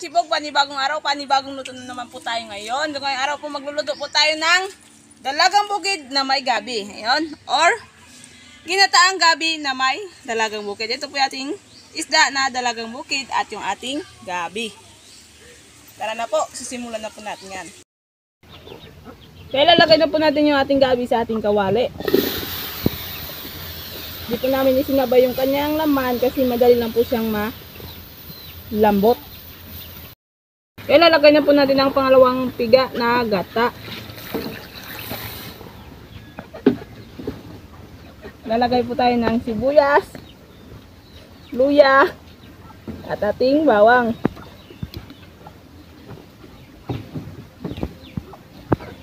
kachibog, panibagong araw, panibagong luto na naman po tayo ngayon. Ngayong araw po magluluto po tayo ng dalagang bukid na may gabi. Ayun, or ginataang gabi na may dalagang bukid. Ito po yung ating isda na dalagang bukid at yung ating gabi. Tara na po, sisimulan na po natin yan. Kaya lalagay na po natin yung ating gabi sa ating kawali. Di po namin isinabay yung kanyang laman kasi madali lang po siyang malambot. Kaya lalagay na po natin ang pangalawang piga na gata. Lalagay po tayo ng sibuyas, luya, at ating bawang.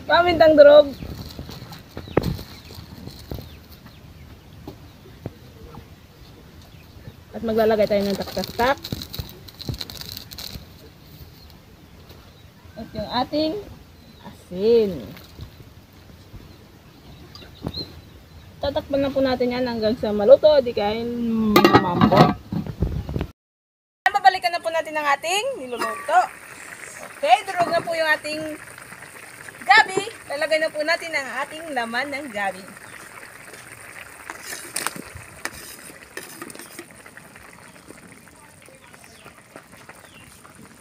Pamintang durog. At maglalagay tayo ng tak-tak-tak. At yung ating asin. Tatakpan na po natin yan hanggang sa maluto. Di kain mamambot. Babalikan na po natin ang ating niluluto. Okay, durog na po yung ating gabi. Lalagay na po natin ang ating laman ng gabi.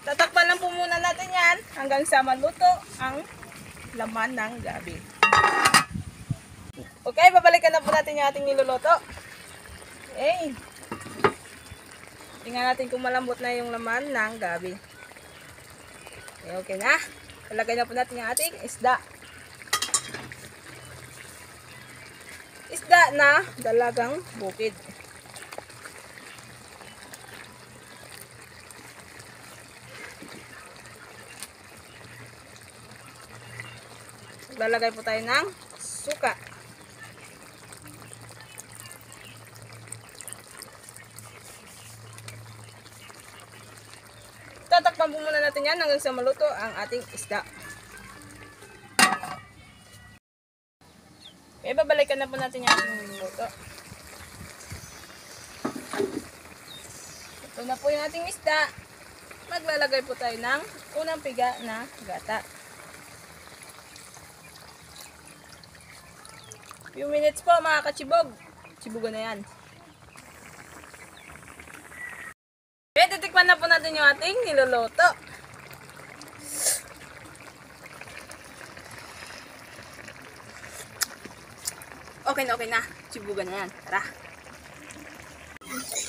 Tatakpan lang po muna natin yan hanggang sa maluto ang laman ng gabi. Okay, babalikan na po natin yung ating niluluto. Okay. Tingnan natin kung malambot na yung laman ng gabi. Okay na. Ilagay na po natin yung ating isda. Isda na dalagang bukid. Lalagay po tayo ng suka. Tatakpan po muna natin yan hanggang sa maluto ang ating isda. Okay, babalikan na po natin yung ating maluto. Ito na po yung ating isda. Maglalagay po tayo ng unang piga na gata. Few minutes po mga kachibog. Chibugan na yan. Okay, titikman na po natin yung ating niluluto. Okay na. Chibugan na yan. Tara.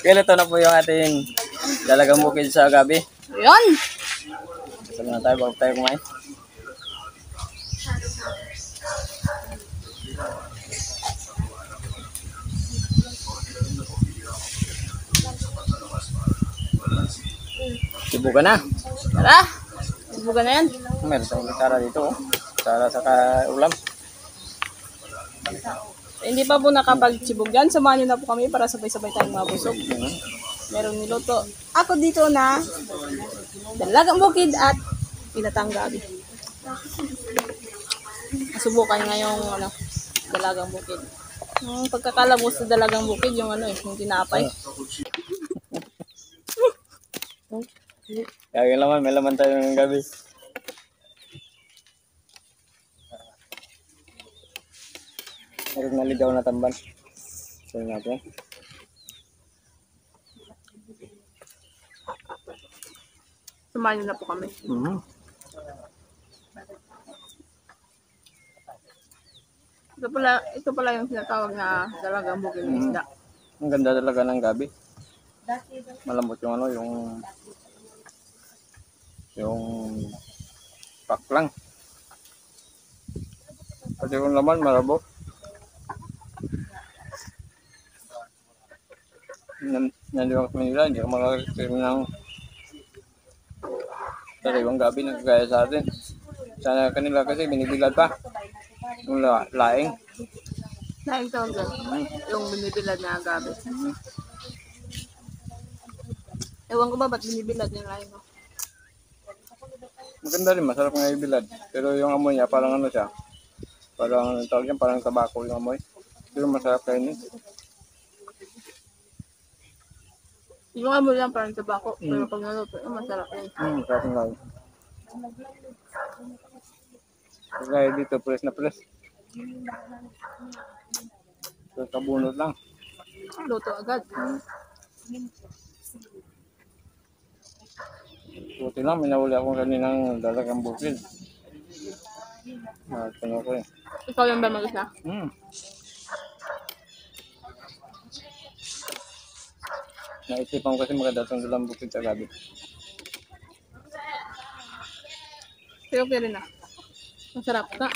Okay, ito na po yung ating dalagang bukid sa gabi. Ayan. Sabi na tayo bago tayo kumain. Sibukan na. Tara. Chibugan na yan. Meron tayong kutsara dito. Kutsara sa ulam. Hindi pa po nakapag-chibog yan. Samahan nyo na po kami para sabay-sabay tayong mabusog. Merong niluto ako dito na dalagang bukid at pinatang gabi. Subukan ngayong dalagang bukid. Yung pagkakala mo sa dalagang bukid, yung yung tinapay. Kaya laman, may laman tayo ng gabi. Meron naligaw na tamban. So natin. Samahan nyo na po kami. Ito pala yung sinatawag na dalagang bukid ng isda. Ang ganda talaga ng gabi. Malambot yung yung pack lang. Pati yung laman malabo. Nandiyan ako Manila, hindi ako makakita ng sariwang gabi na kagaya sa atin. Sana kanila kasi binibilad pa. Yung laing. Laing tawag doon. Yung binibilad na gabi. Ewan ko ba ba't binibilad yung laing ko? Maganda rin, masarap nga ibilad. Pero yung amoy niya, parang siya. Parang tawag niya, parang tabako yung amoy. Pero masarap kainin. Yung nga mo lang parang tabako. Pero pag naluto, masarap yun. Sarap nga. Kaya dito, press na press. So, kabunot lang. Luto agad. Buti lang, minahuli ako kaninang dalagang bukid. Tanong ko eh. Ikaw lang ba mag-isa? Naisipan ko kasi magdadatang dalang bukid sa gabi. Pero okay rin ah. Masarap ka.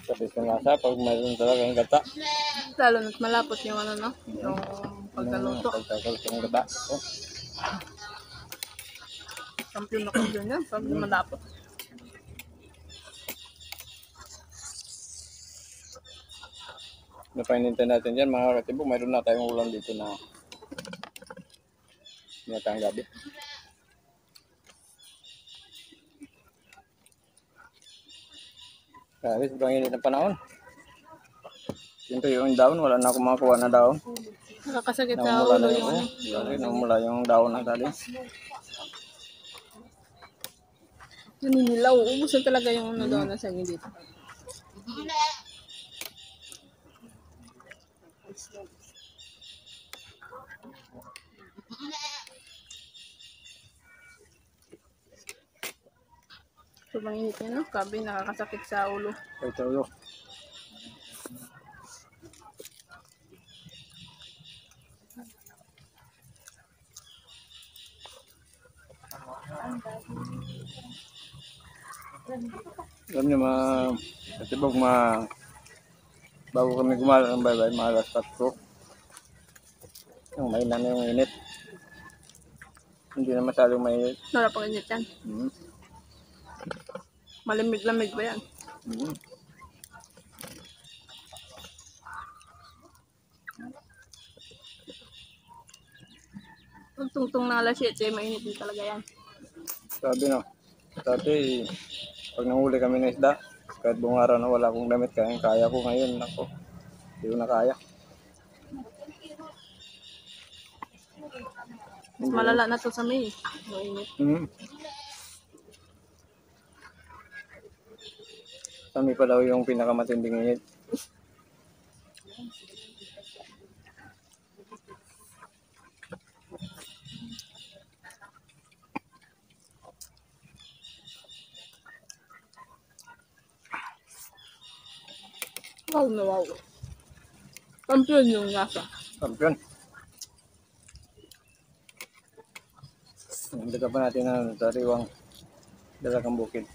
Tapos yung lasa, pag mayroon talagang gata. Lalo na't malapot yung ano no? Yung pagkaluto. Pagkakaluto ng gata. Oh. Kampiyon na kampiyon yan. Pag malapot. Napainitan natin dyan mga katibo, mayroon na tayong ulam dito na ginataang gabi. Grabe, sobrang init ng panahon. Siyempre yung daon, wala na akong makakuha na daon. Nakakasakit sa Namumula ulo na yung ano. namumula yung daon ng tali. Naninilaw. Ubus na talaga yung ano doon na sa inyo dito. Sobrang init niya, no? Kabi, nakakasakit sa ulo. Ito yun. Alam niyo mga katibog, bago kami gumala ng baybay, mga alas 4. Yung mainan na yung init. Hindi na masyadong mainit. Sarap ang init yan. Mm. Malamig-lamig ba yan? Mm. Ang tungtong na alas 7, mainit din talaga yan. Sabi no, dati pag nanguli kami ng isda, kahit buong araw na wala akong damit, kaya ko ngayon. Ako, hindi ko na kaya. Mas malala na to sa May. Mainit. Mm. Kami pa daw yung pinakamatinding init. Wow na wow. Kampiyon yung nasa. Kampiyon. Dito pa natin ang sariwang dalagang bukid.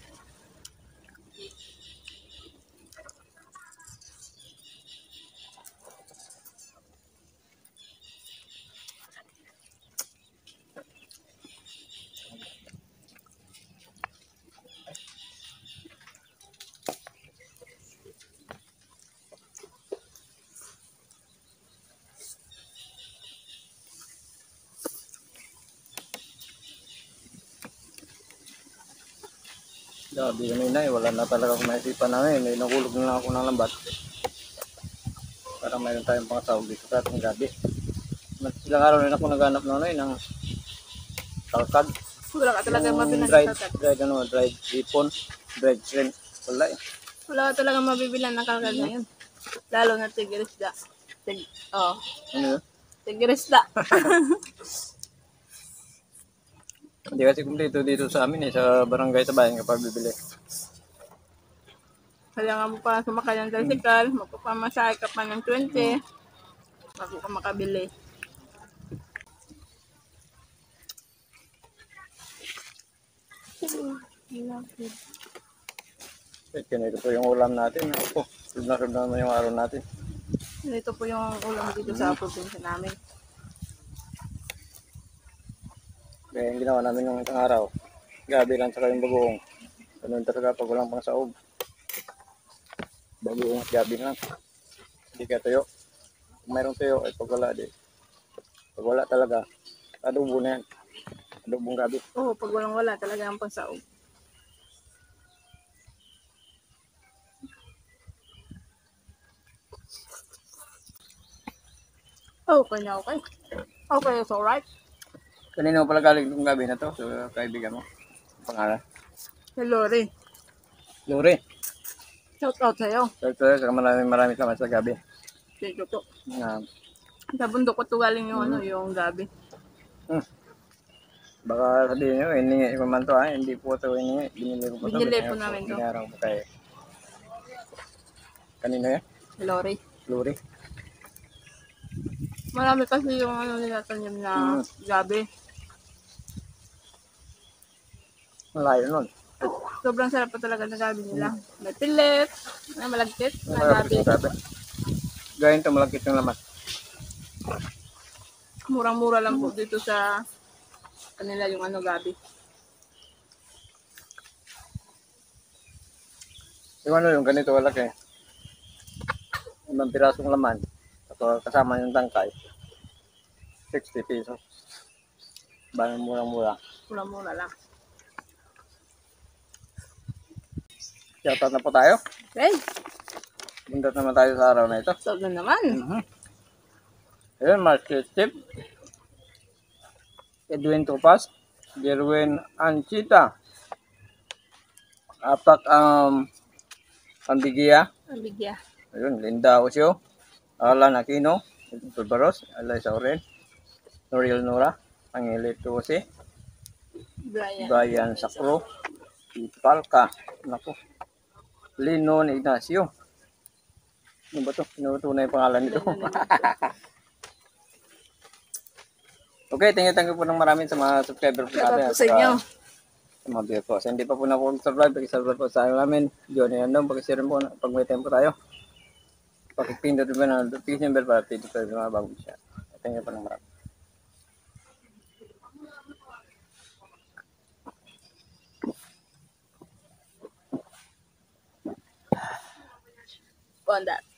Gabi kami na wala na talaga akong maisipan namin. Nahulog na lang ako ng lambat. Para mayroon tayong pangatawag dito sa ating gabi. Ilang araw rin ako naghanap ng kalkad. Wala ka talaga mabilan dried, ng kalkad. dried hipon, dried shrimp. Wala eh. Wala ka talaga mabibilan ng kalkad ngayon. Lalo na tigirisda. Ano yun? Tigirisda. Hindi kasi kumpleto dito sa amin eh, sa barangay sa bayan kapag bibili. Kailangan mo pa sumakay ng tricycle, magpapamasahe ka pa ng 20, bago ka makabili. Ito po yung ulam natin. Ako, sunod na naman yung araw natin. Ito po yung ulam dito sa probinsya namin. Kaya yung ginawa namin yung isang araw, gabi lang saka yung bagoong. Ganun talaga pag walang pang saog. Bagoong at gabi lang. Hindi ka tuyo. Kung mayroong tuyo, ay pag wala, di. Pag wala talaga, adobo na yan. Adobong gabi. Oo, pag walang wala talaga ang pansaog. Okay na okay. Okay, it's alright. Kanino pala galing itong gabi na to? So, kaibigan mo. Pangalan? Hello, Rin. Luri. Shout out sa'yo. So, maraming salamat sa gabi. Thank you po. Na, Sa bundok ko to galing yung yung gabi. baka sabihin nyo, hiningi ko man to ha. Hindi po ito hiningi. Binili ko po ito. Binili po namin to. Binayaran ko kay... Kanino yan? Hello, Rin. Luri. Marami kasi yung nilatanim na gabi. Malayo nun. Sobrang sarap pa talaga ng gabi nila. May pilit, may malagkit, may gabi. Sabi. Gayun ito, malagkit yung laman. Murang-mura lang po dito sa kanila yung gabi. Yung yung ganito malaki. Ibang pirasong laman. Kasama yung tangkay. 60 pesos. Bang murang-mura. Mura-mura lang. Shoutout na po tayo. Okay, Bundot naman tayo sa araw na ito. so na naman. Ayun, Market Tip. Edwin Topas. Jerwin Anchita. Apak Pambigia. Ang bigya. Ayun, Linda Osio. Alan Aquino. Tulbaros. Eliza Oren. Noriel Nora. Angelet Jose. Brian. Brian Sacro. Ipalka. Naku. Linon Ignacio. Ano ba ito? Pinutunay yung pangalan nito. Okay, thank you po ng maraming sa mga subscriber po Shout out natin. po sa inyo. Sa mga viewer po. Sa hindi pa po na po subscribe, pag-subscribe po sa akin namin. Johnny Andong, pag-share po pag may time po tayo. Pag-pindot po na notification bell para update po sa mga bagong siya. Thank you po ng marami. On that.